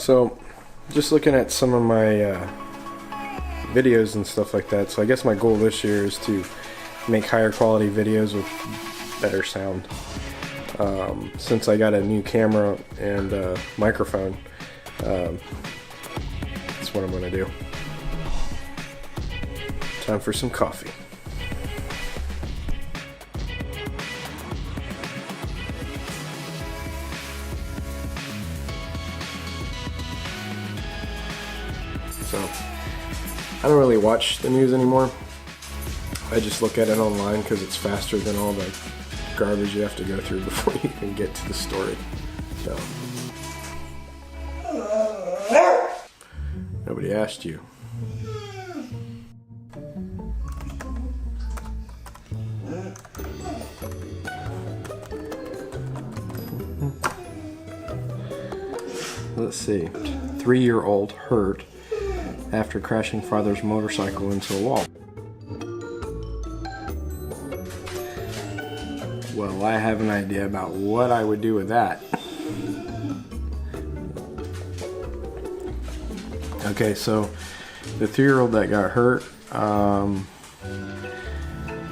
So, just looking at some of my videos and stuff like that. So I guess my goal this year is to make higher quality videos with better sound. Since I got a new camera and microphone, that's what I'm gonna do. Time for some coffee. So, I don't really watch the news anymore. I just look at it online because it's faster than all the garbage you have to go through before you can get to the story. So, nobody asked you. Let's see. 3-year-old hurt after crashing father's motorcycle into a wall. Well, I have an idea about what I would do with that. Okay, so the 3-year-old that got hurt,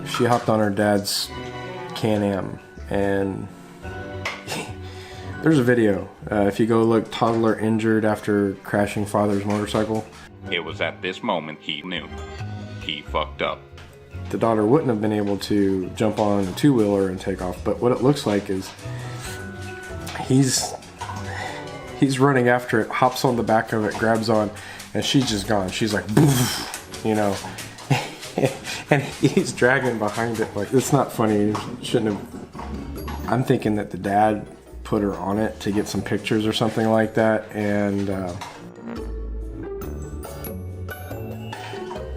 she hopped on her dad's Can-Am, and there's a video. If you go look, toddler injured after crashing father's motorcycle. It was at this moment he knew. He fucked up. The daughter wouldn't have been able to jump on a two-wheeler and take off, but what it looks like is he's running after it, hops on the back of it, grabs on, and she's just gone. She's like, boof, you know, and he's dragging behind it. Like, it's not funny. Shouldn't have. I'm thinking that the dad put her on it to get some pictures or something like that, and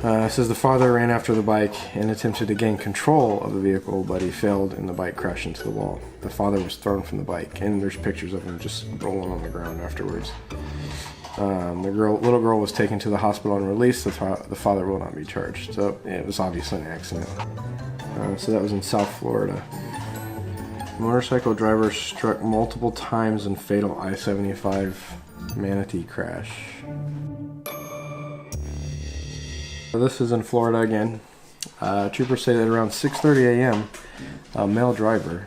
it says the father ran after the bike and attempted to gain control of the vehicle, but he failed and the bike crashed into the wall. The father was thrown from the bike, and there's pictures of him just rolling on the ground afterwards. The little girl was taken to the hospital and released. The father will not be charged. So yeah, it was obviously an accident. So that was in South Florida. Motorcycle driver struck multiple times in fatal I-75 Manatee crash. So this is in Florida again. Troopers say that around 6:30 a.m., a male driver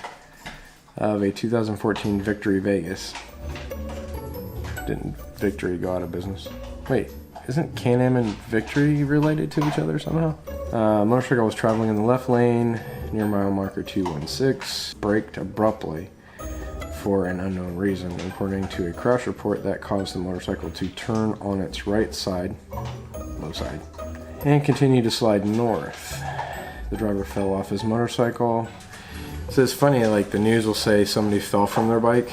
of a 2014 Victory Vegas. Didn't Victory go out of business? Wait, isn't Can-Am and Victory related to each other somehow? Motorcycle was traveling in the left lane near mile marker 216, braked abruptly for an unknown reason, according to a crash report that caused the motorcycle to turn on its right side, low side, and continue to slide north. The driver fell off his motorcycle. So it's funny, like the news will say somebody fell from their bike,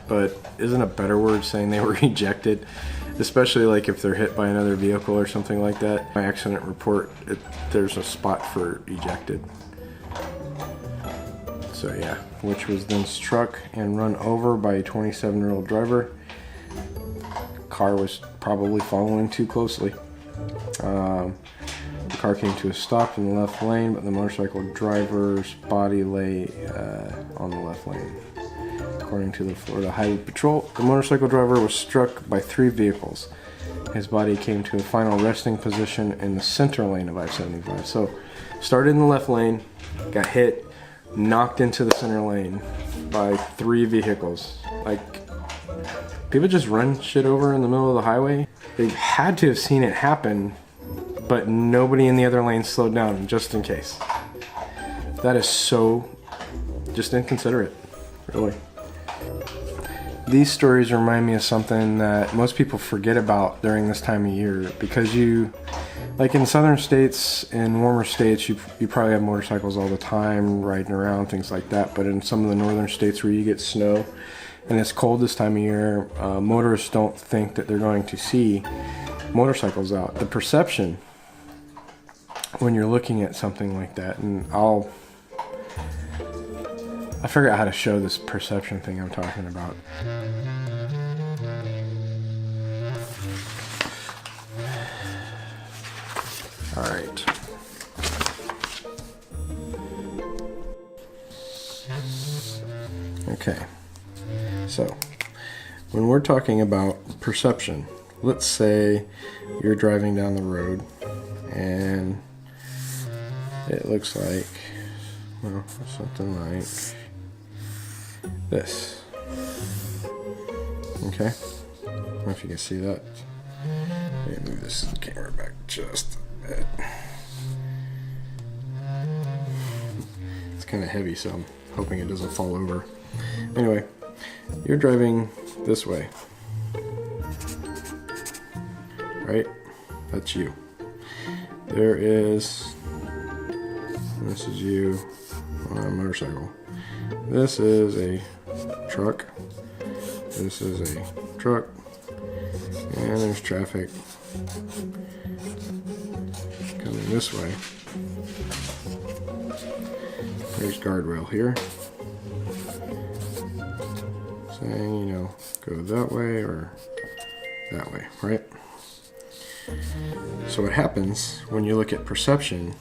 but isn't a better word saying they were ejected? Especially like if they're hit by another vehicle or something like that. My accident report, there's a spot for ejected. So yeah, which was then struck and run over by a 27-year-old driver. Car was probably following too closely. The car came to a stop in the left lane, but the motorcycle driver's body lay on the left lane. According to the Florida Highway Patrol, the motorcycle driver was struck by 3 vehicles. His body came to a final resting position in the center lane of I-75. So, started in the left lane, got hit, knocked into the center lane by 3 vehicles. Like, people just run shit over in the middle of the highway. They had to have seen it happen, but nobody in the other lane slowed down just in case. That is so just inconsiderate, really. These stories remind me of something that most people forget about during this time of year, because like in southern states, in warmer states, you probably have motorcycles all the time, riding around, things like that. But in some of the northern states where you get snow and it's cold this time of year, motorists don't think that they're going to see motorcycles out. The perception when you're looking at something like that, and I figured out how to show this perception thing I'm talking about. All right. Okay. So, when we're talking about perception. Let's say you're driving down the road and it looks like, well, something like this. Okay? I don't know if you can see that. Let me move this camera back just a bit. It's kind of heavy, so I'm hoping it doesn't fall over. Anyway, you're driving this way. Right? That's you. There is, this is you on a motorcycle. This is a truck. This is a truck. And there's traffic coming this way. There's guardrail here. Saying, you know, go that way or that way, right? So what happens when you look at perception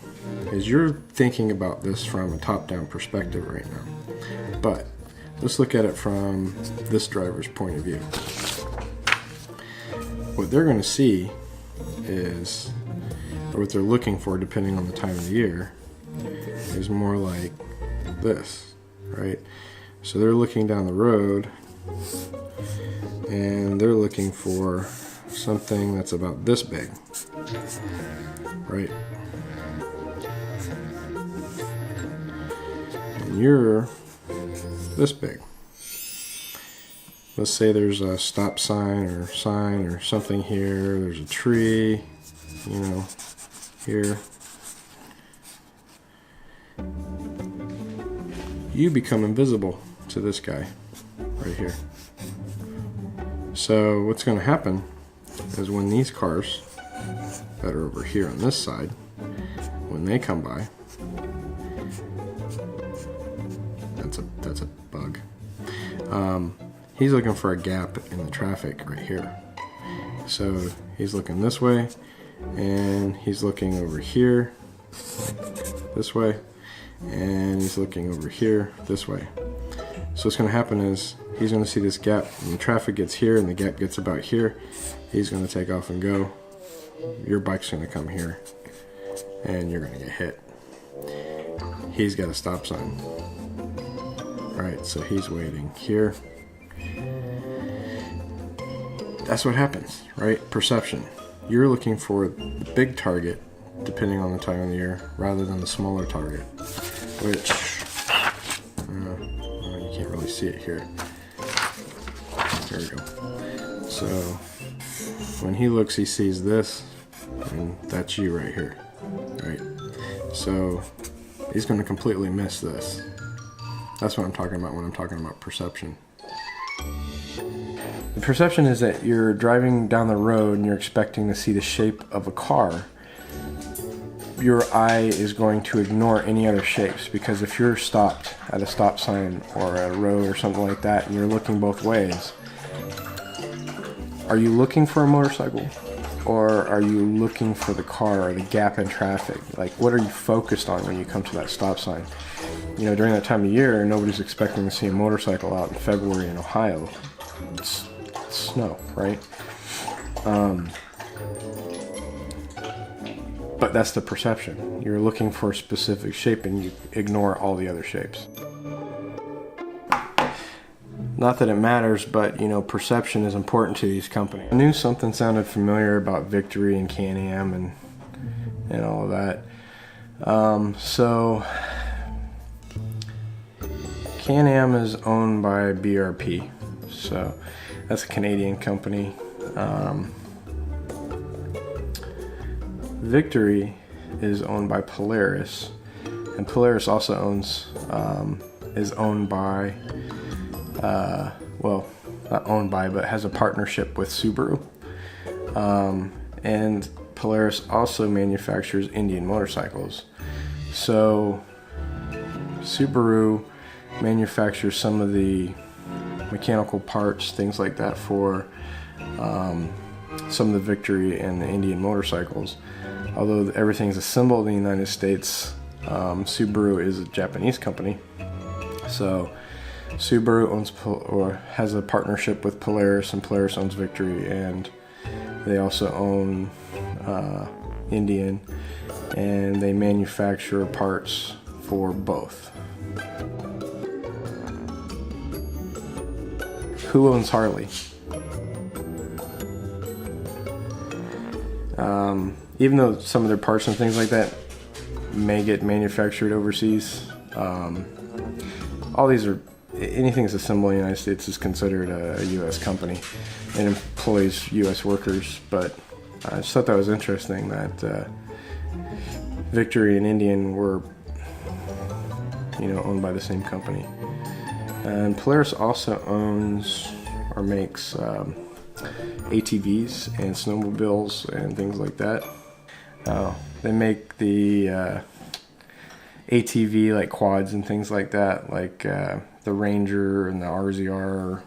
is you're thinking about this from a top-down perspective right now. But let's look at it from this driver's point of view. What they're going to see is, or what they're looking for depending on the time of the year, is more like this, right? So they're looking down the road and they're looking for something that's about this big, right? And you're this big. Let's say there's a stop sign or something here. There's a tree, you know, here. You become invisible to this guy right here. So what's going to happen is when these cars that are over here on this side, when they come by, that's a bug. He's looking for a gap in the traffic right here. So he's looking this way, and he's looking over here, this way, and he's looking over here, this way. So what's going to happen is he's going to see this gap, and the traffic gets here, and the gap gets about here. He's going to take off and go. Your bike's going to come here, and you're going to get hit. He's got a stop sign. Right, so he's waiting here. That's what happens, right? Perception. You're looking for the big target, depending on the time of the year, rather than the smaller target, which you can't really see it here. There we go. So when he looks, he sees this, and that's you right here, right? So he's going to completely miss this. That's what I'm talking about when I'm talking about perception. The perception is that you're driving down the road and you're expecting to see the shape of a car. Your eye is going to ignore any other shapes, because if you're stopped at a stop sign or at a road or something like that and you're looking both ways, are you looking for a motorcycle or are you looking for the car or the gap in traffic? Like, what are you focused on when you come to that stop sign? You know, during that time of year, nobody's expecting to see a motorcycle out in February in Ohio. It's snow, right? But that's the perception. You're looking for a specific shape and you ignore all the other shapes. Not that it matters, but, you know, perception is important to these companies. I knew something sounded familiar about Victory and Can-Am and all of that. So Can-Am is owned by BRP, so that's a Canadian company. Victory is owned by Polaris, and Polaris also is owned by, well, not owned by, but has a partnership with Subaru. And Polaris also manufactures Indian motorcycles. So Subaru manufactures some of the mechanical parts, things like that, for some of the Victory and the Indian motorcycles. Although everything's assembled in the United States, Subaru is a Japanese company. So Subaru owns or has a partnership with Polaris, and Polaris owns Victory, and they also own Indian, and they manufacture parts for both. Who owns Harley? Even though some of their parts and things like that may get manufactured overseas, all these are, anything that's assembled in the United States is considered a U.S. company and employs U.S. workers. But I just thought that was interesting that Victory and Indian were, owned by the same company. And Polaris also owns or makes ATVs and snowmobiles and things like that. They make the ATV like quads and things like that, like the Ranger and the RZR.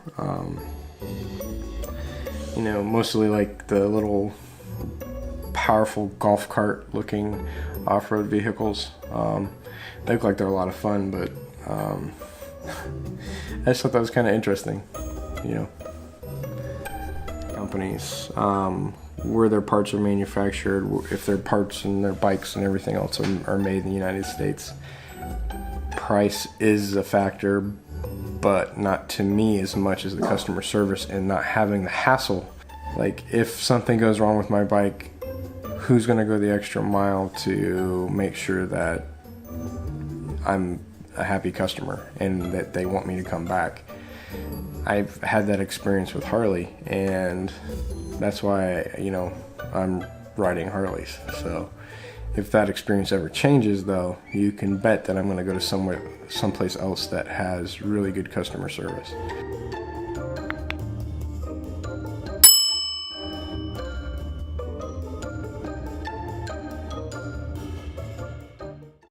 Mostly like the little powerful golf cart looking off-road vehicles. They look like they're a lot of fun, but I just thought that was kind of interesting. Companies, where their parts are manufactured, if their parts and their bikes and everything else are made in the United States. Price is a factor, but not to me as much as the customer service and not having the hassle. Like, if something goes wrong with my bike, who's going to go the extra mile to make sure that I'm a happy customer and that they want me to come back? I've had that experience with Harley, and that's why, I'm riding Harleys. So if that experience ever changes, though, you can bet that I'm going to go to someplace else that has really good customer service.